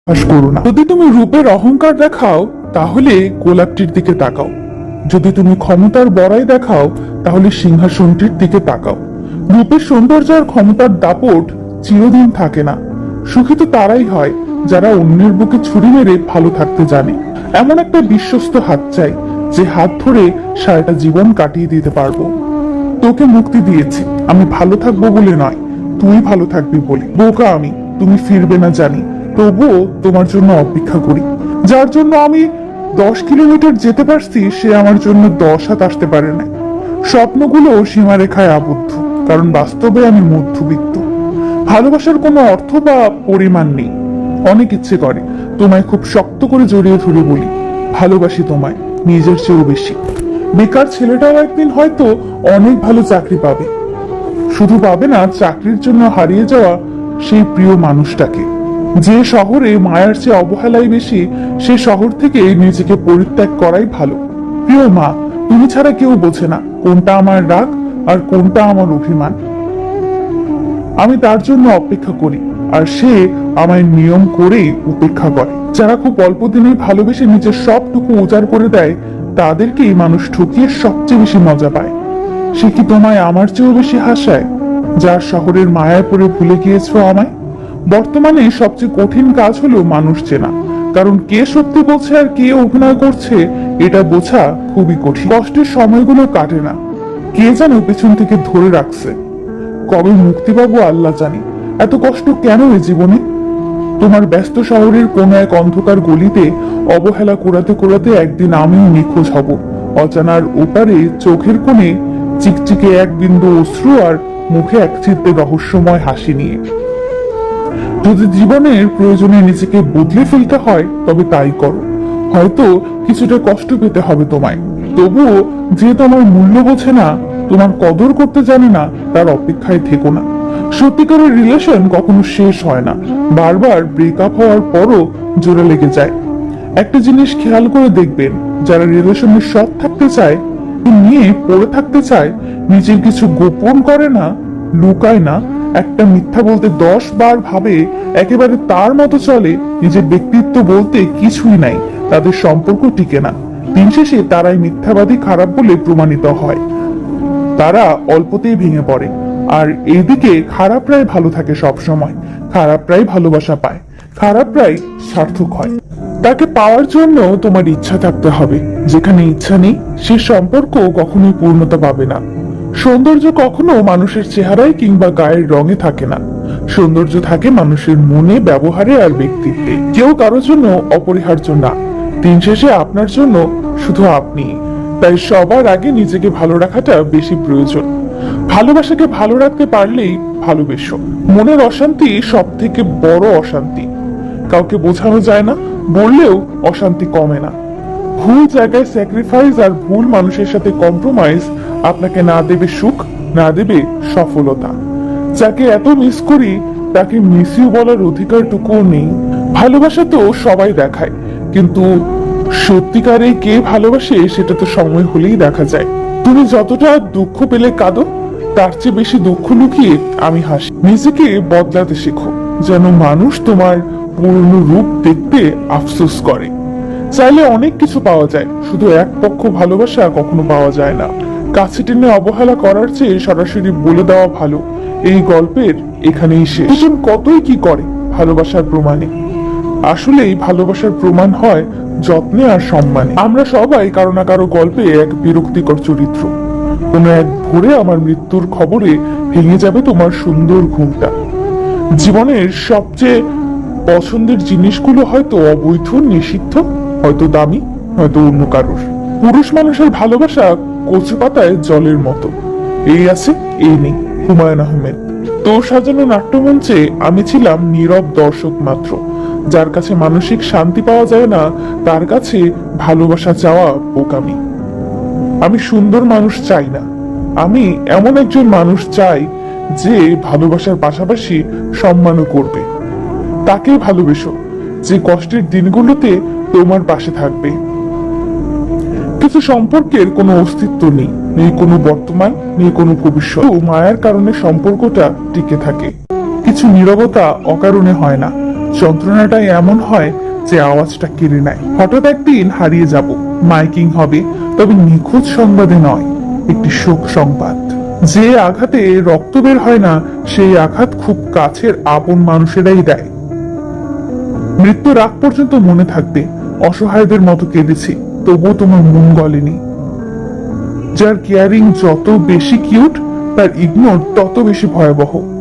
বিশ্বাস করো না। যদি তুমি রূপের অহংকার দেখাও তাহলে গোলাপটির দিকে তাকাও, যদি তুমি ক্ষমতার বড়াই দেখাও তাহলে সিংহাসনটির দিকে তাকাও। রূপের সৌন্দর্য আর ক্ষমতার দাপট চিরদিন থাকে না। সুখী তো তারাই হয় যারা অন্যের বুকে ছুরি মেরে ভালো থাকতে জানে। এমন একটা বিশ্বস্ত হাত চাই, যে হাত ধরে সারাটা জীবন কাটিয়ে দিতে পারবো। তোকে মুক্তি দিয়েছি আমি ভালো থাকবো বলে নয়, তুই ভালো থাকবি বলে। বোকা আমি, তুমি ফিরবে না জানি, তবুও তোমার জন্য অপেক্ষা করি। যার জন্য আমি 10 কিলোমিটার যেতে পারছি, সে আমার জন্য 10 হাত আসতে পারে না। স্বপ্নগুলো সীমারেখায় আবদ্ধ, কারণ বাস্তবে আমি মধ্যবিত্ত। ভালোবাসার কোনো অর্থ বা পরিমাণ নেই। অনেক ইচ্ছে করে তোমায় খুব শক্ত করে জড়িয়ে ধরে বলি, ভালোবাসি তোমায় নিজের চেয়েও বেশি। বেকার ছেলেটাও একদিন হয়তো অনেক ভালো চাকরি পাবে, শুধু পাবে না চাকরির জন্য হারিয়ে যাওয়া সেই প্রিয় মানুষটাকে। যে শহরে মায়ার চেয়ে অবহেলাই বেশি, সে শহর থেকে নিজেকে পরিত্যাগ করাই ভালো। প্রিয় মা, তুমি ছাড়া কেউ বোঝে না কোনটা আমার রাগ আর কোনটা আমার অভিমান। আমি তার জন্য অপেক্ষা করি, আর সে আমায় নিয়ম করেই উপেক্ষা করে। যারা খুব অল্প দিনে ভালোবেসে নিজের সবটুকু উজাড় করে দেয়, তাদেরকেই মানুষ ঠকিয়ে সবচেয়ে বেশি মজা পায়। সে কি তোমায় আমার চেয়েও বেশি হাসায়, যার শহরের মায়ায় পড়ে ভুলে গিয়েছো আমায়? বর্তমানে সবচেয়ে কঠিন কাজ হলো মানুষ চেনা, কারণ কে সত্যি বলছে আর কে অভিনয় করছে এটা বোঝা খুবই কঠিন। কষ্টের সময়গুলো কাটে না, কে যেন পেছন থেকে ধরে রাখছে। কবে মুক্তি পাবো আল্লাহ জানি। এত কষ্ট কেন এ জীবনে? তোমার ব্যস্ত শহরের কোন এক অন্ধকার গলিতে অবহেলা করাতে করাতে একদিন আমিও নিখোঁজ হব, অজানার ওপারে চোখের কোণে চিকচিকে এক বিন্দু অশ্রু আর মুখে এক চিত্তে রহস্যময় হাসি নিয়ে। যদি জীবনের প্রয়োজনে নিজেকে বদলে ফেলতে হয় তবে তাই করো। হয়তো কিছুটা কষ্ট পেতে হবে তোমায়, তবুও যে তোমার মূল্য বোঝে না, তোমার কদর করতে জানে না, তার অপেক্ষায় থেকো না। সত্যিকারের রিলেশন কখনো শেষ হয় না, বারবার ব্রেকআপ হওয়ার পরও জোড়া লেগে যায়। একটা জিনিস খেয়াল করে দেখবেন, যারা রিলেশনে সৎ থাকতে চায়, নিয়ে পড়ে থাকতে চায়, নিজের কিছু গোপন করে না, লুকায় না, একটা মিথ্যা বলতে 10 বার ভাবে, একেবারে তার মতো চলে, নিজের ব্যক্তিত্ব বলতে কিছুই নাই, তাদের সম্পর্ক টিকে না। দিন শেষে তারাই মিথ্যাবাদী, খারাপ বলে প্রমাণিত হয়। তারা অল্পতেই ভেঙে পড়ে, আর এইদিকে খারাপরাই ভালো থাকে সব সময়। খারাপরাই ভালোবাসা পায়, খারাপরাই সার্থক হয়। তাকে পাওয়ার জন্য তোমার ইচ্ছা থাকতে হবে। যেখানে ইচ্ছা নেই, সে সম্পর্ক কখনোই পূর্ণতা পাবে না। সৌন্দর্য কখনো মানুষের চেহারায় কিংবা গায়ের রঙে থাকে না। সৌন্দর্য থাকে মানুষের মনে, ব্যবহারে আর ব্যক্তিত্বে। কেউ কারোর জন্য অপরিহার্য না। দিন শেষে আপনার জন্য শুধু আপনি। তাই সবার আগে নিজেকে ভালো রাখাটা বেশি প্রয়োজন। ভালোবাসাকে ভালো রাখতে পারলেই ভালোবেসো। মনের অশান্তি সব থেকে বড় অশান্তি। কাউকে বোঝানো যায় না, বললেও অশান্তি কমে না। ভুল জায়গায় স্যাক্রিফাইস আর ভুল মানুষের সাথে কম্প্রোমাইজ আপনাকে না দেবে সুখ, না দেবে সফলতা। যাকে এত মিস করি, তাকে মিস ইউ বলার অধিকারটুকুও নেই। ভালোবাসা তো সবাই দেখায়, কিন্তু সত্যিকারে কে ভালোবাসে সেটা তো সময় হলেই দেখা যায়। তুমি যতটা দুঃখ পেলে কাঁদো, তার চেয়ে বেশি দুঃখ লুকিয়ে আমি হাসি। নিজেকে বদলাতে শেখো, যেন মানুষ তোমার পূর্ণ রূপ দেখতে আফসোস করে। চাইলে অনেক কিছু পাওয়া যায়, শুধু এক পক্ষ ভালোবাসা কখনো পাওয়া যায় না। কাছে টেনে অবহেলা করার চেয়ে সরাসরি বলে দেওয়া ভালো, এই গল্পের এখানেই শেষ। দুজন কতই কি করে ভালোবাসার প্রমাণে। আসলেই ভালোবাসার প্রমাণ হয় যত্নে আর সম্মানে। আমরা সবাই কারো না কারো গল্পে এক বিরক্তিকর চরিত্র। কোনো এক ভোরে আমার মৃত্যুর খবরে ভেঙে যাবে তোমার সুন্দর ঘুমটা। জীবনের সবচেয়ে পছন্দের জিনিসগুলো হয়তো অবৈধ, নিষিদ্ধ, হয়তো দামি, হয়তো অন্য কারোর। পুরুষ মানুষের ভালোবাসা কচু পাতায় জলের মতো, এই আছে এই নেই। হুমায়ুন আহমেদ। তোর সাজানো নাট্যমঞ্চে আমি ছিলাম নীরব দর্শক মাত্র। যার কাছে মানসিক শান্তি পাওয়া যায় না, তার কাছে ভালোবাসা চাওয়া বোকামি। আমি সুন্দর মানুষ চাই না, আমি এমন একজন মানুষ চাই যে ভালোবাসার পাশাপাশি সম্মানও করবে। তাকে ভালোবেসো, যে কষ্টের দিনগুলোতে তোমার পাশে থাকবে। কিছু সম্পর্কের কোনো অস্তিত্ব নেই, নেই কোনো বর্তমান, নেই কোনো ভবিষ্যৎ। মায়ার কারণে সম্পর্কটা টিকে থাকে। কিছু নীরবতা অকারণে হয় না, যন্ত্রণাটা এমন হয় যে আওয়াজটা কেড়ে নেয়। হঠাৎ একদিন হারিয়ে যাব, মাইকিং হবে, তবে নিখোঁজ সংবাদে নয়, একটি শোক সংবাদ। যে আঘাতে রক্ত বের হয় না, সেই আঘাত খুব কাছের আপন মানুষেরাই দেয়। মৃত্যুর আগ পর্যন্ত মনে থাকবে, অসহায়দের মতো কেঁদেছি, তবুও তোমার মন গলেনি। যার কেয়ারিং যত বেশি কিউট, তার ইগনোর তত বেশি ভয়াবহ।